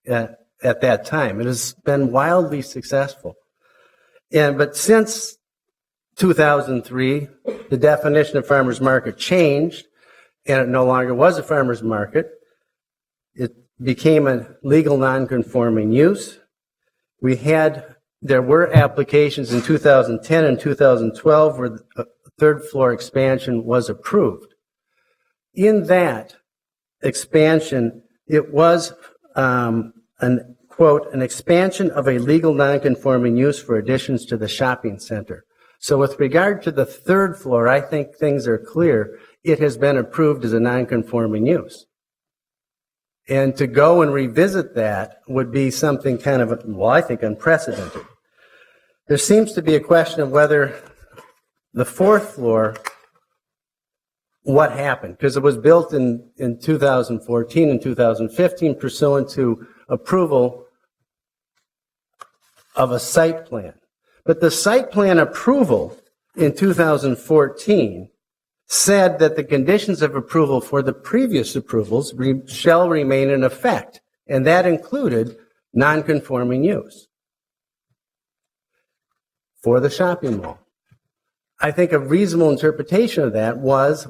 at that time. It has been wildly successful. But since 2003, the definition of farmer's market changed, and it no longer was a farmer's market. It became a legal non-conforming use. There were applications in 2010 and 2012 where the third floor expansion was approved. In that expansion, it was an expansion of a legal non-conforming use for additions to the shopping center. So with regard to the third floor, I think things are clear. It has been approved as a non-conforming use. And to go and revisit that would be something kind of, I think unprecedented. There seems to be a question of whether the fourth floor, what happened? Because it was built in 2014 and 2015 pursuant to approval of a site plan. But the site plan approval in 2014 said that the conditions of approval for the previous approvals shall remain in effect, and that included non-conforming use for the shopping mall. I think a reasonable interpretation of that was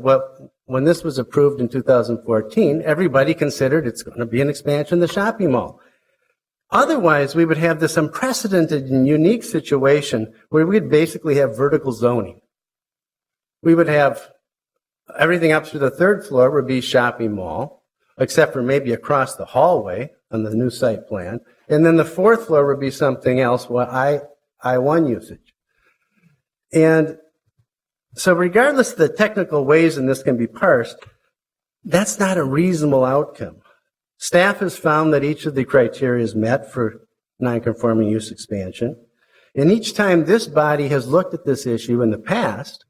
when this was approved in 2014, everybody considered it's going to be an expansion of the shopping mall. Otherwise, we would have this unprecedented and unique situation where we'd basically have vertical zoning. We would have everything up to the third floor would be shopping mall, except for maybe across the hallway on the new site plan. And then the fourth floor would be something else, I-1 usage. And so regardless of the technical ways in this can be parsed, that's not a reasonable outcome. Staff has found that each of the criteria is met for non-conforming use expansion. And each time this body has looked at this issue in the past,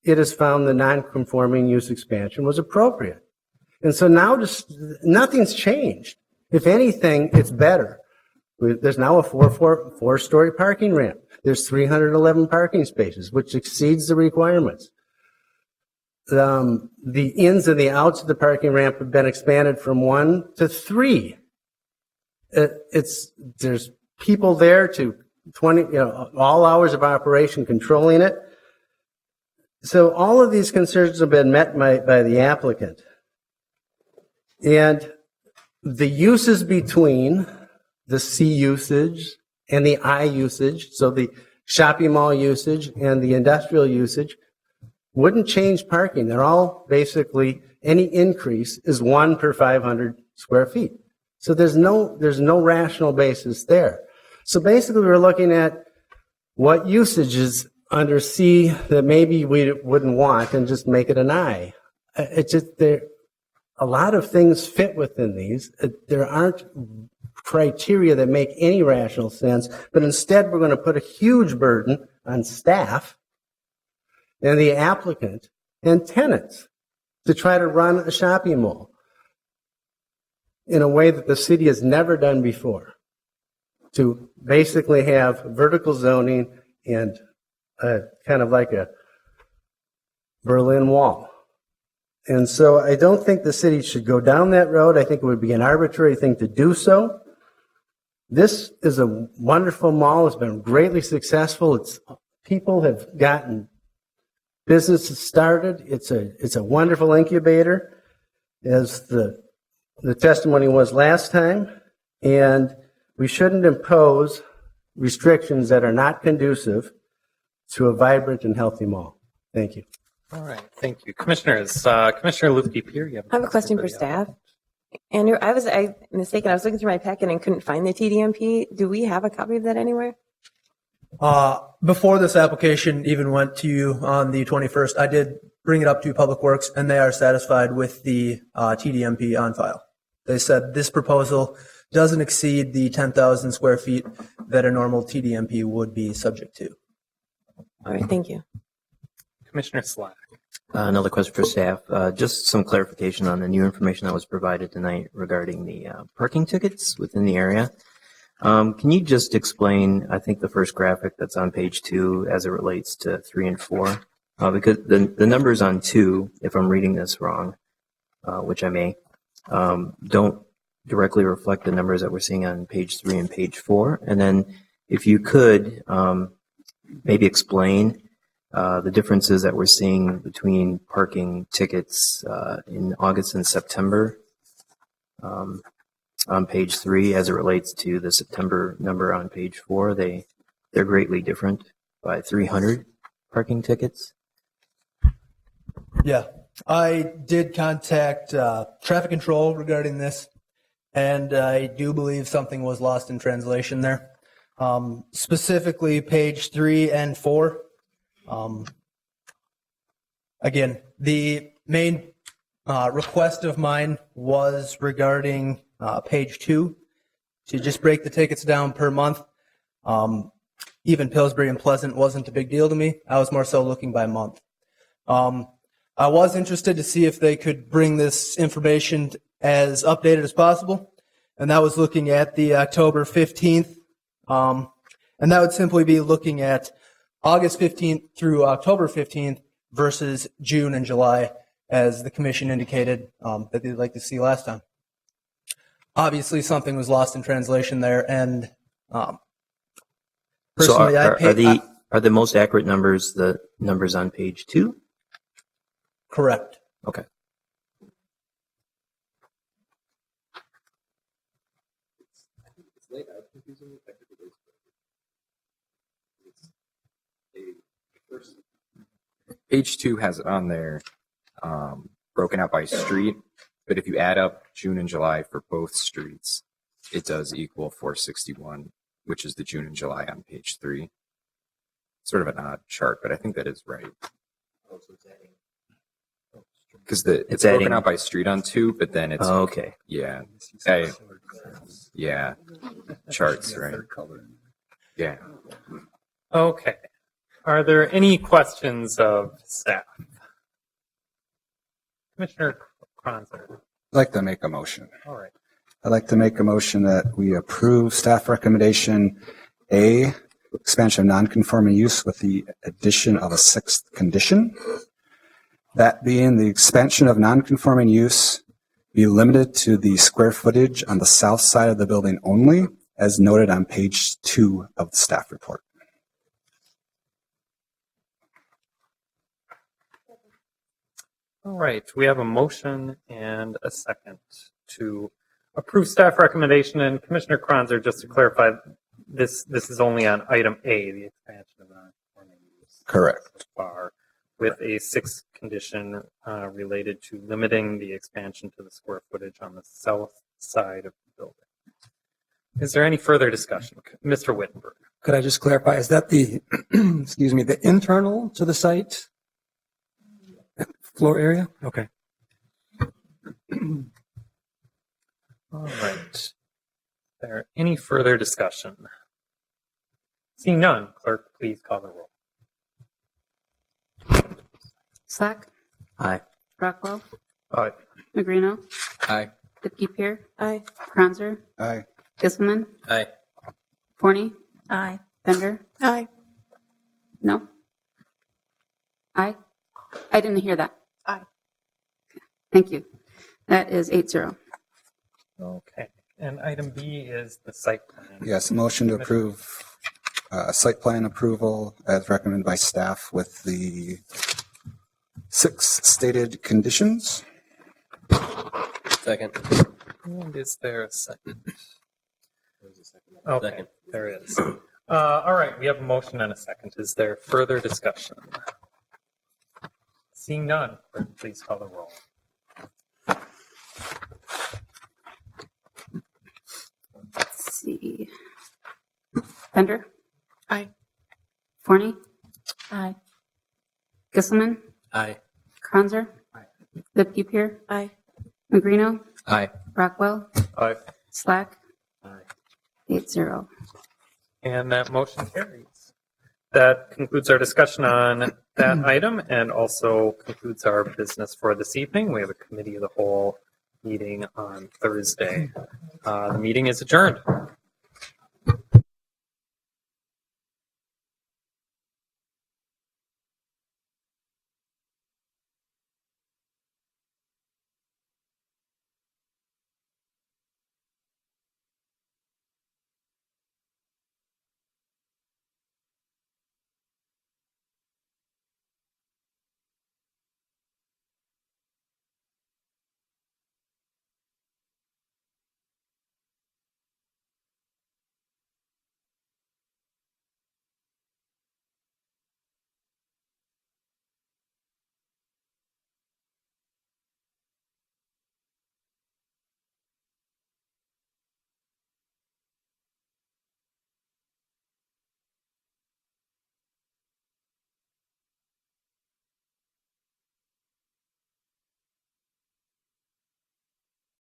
it has found the non-conforming use expansion was appropriate. And so now nothing's changed. If anything, it's better. There's now a four-story parking ramp. There's 311 parking spaces, which exceeds the requirements. The ins and the outs of the parking ramp have been expanded from 1 to 3. There's people there to 20, all hours of operation controlling it. So all of these concerns have been met by the applicant. And the uses between the C usage and the I usage, so the shopping mall usage and the industrial usage, wouldn't change parking. They're all basically, any increase is 1 per 500 square feet. So there's no rational basis there. So basically we're looking at what usages under C that maybe we wouldn't want and just make it an I. It's just a lot of things fit within these. There aren't criteria that make any rational sense, but instead we're going to put a huge burden on staff and the applicant and tenants to try to run a shopping mall in a way that the city has never done before, to basically have vertical zoning and kind of like a Berlin Wall. And so I don't think the city should go down that road. I think it would be an arbitrary thing to do so. This is a wonderful mall. It's been greatly successful. People have gotten businesses started. It's a wonderful incubator, as the testimony was last time. And we shouldn't impose restrictions that are not conducive to a vibrant and healthy mall. Thank you. All right, thank you. Commissioners, Commissioner Lutke-Peter, you have I have a question for staff. Andrew, I was mistaken. I was looking through my packet and couldn't find the TDMP. Do we have a copy of that anywhere? Before this application even went to you on the 21st, I did bring it up to Public Works, and they are satisfied with the TDMP on file. They said this proposal doesn't exceed the 10,000 square feet that a normal TDMP would be subject to. All right, thank you. Commissioner Slack. Another question for staff. Just some clarification on the new information that was provided tonight regarding the parking tickets within the area. Can you just explain, I think, the first graphic that's on page 2 as it relates to 3 and 4? Because the numbers on 2, if I'm reading this wrong, which I may, don't directly reflect the numbers that we're seeing on page 3 and page 4. And then if you could maybe explain the differences that we're seeing between parking tickets in August and September on page 3 as it relates to the September number on page 4. They're greatly different by 300 parking tickets. Yeah, I did contact traffic control regarding this, and I do believe something was lost in translation there. Specifically, page 3 and 4. Again, the main request of mine was regarding page 2 to just break the tickets down per month. Even Pillsbury and Pleasant wasn't a big deal to me. I was more so looking by month. I was interested to see if they could bring this information as updated as possible, and that was looking at the October 15th, and that would simply be looking at August 15th through October 15th versus June and July, as the commission indicated that they'd like to see last time. Obviously, something was lost in translation there, and personally, Are the most accurate numbers the numbers on page 2? Correct. Okay. Page 2 has it on there, broken out by street, but if you add up June and July for both streets, it does equal 461, which is the June and July on page 3. Sort of an odd chart, but I think that is right. Because it's broken adding out by street on 2, but then it's okay. yeah, yeah, charts, right? Yeah. Okay. Are there any questions of staff? Commissioner Kronzer. I'd like to make a motion. All right. I'd like to make a motion that we approve staff recommendation A, expansion of non-conforming use with the addition of a 6th condition. That being the expansion of non-conforming use be limited to the square footage on the south side of the building only, as noted on page 2 of the staff report. All right. We have a motion and a second to approve staff recommendation. And Commissioner Kronzer, just to clarify, this is only on item A, the expansion of non-conforming use. Correct. Bar, with a 6th condition related to limiting the expansion to the square footage on the south side of the building. Is there any further discussion? Mr. Wittenberg. Could I just clarify, is that the, excuse me, the internal to the site floor area? Okay. All right. Is there any further discussion? Seeing none, clerk, please call the roll. Slack, Aye. Rockwell, Aye. Magrino, Aye. Lipke-Pier, Aye. Kranzer, Aye. Gisselman, Aye. Forney, Aye. Bender. Aye. No? Aye? I didn't hear that. Aye. Thank you. That is 8-0. Okay. And item B is the site plan. Yes, motion to approve site plan approval as recommended by staff with the 6 stated conditions. Second. And is there a second? Okay, there is. All right, we have a motion and a second. Is there further discussion? Seeing none, clerk, please call the roll. Let's see. Bender. Aye. Forney, Aye. Gisselman, Aye. Kranzer, Lipke-Pier, Aye. Magrino, Aye. Rockwell, Aye. Slack. 8-0. And that motion carries. That concludes our discussion on that item and also concludes our business for this evening. We have a committee of the whole meeting on Thursday. The meeting is adjourned.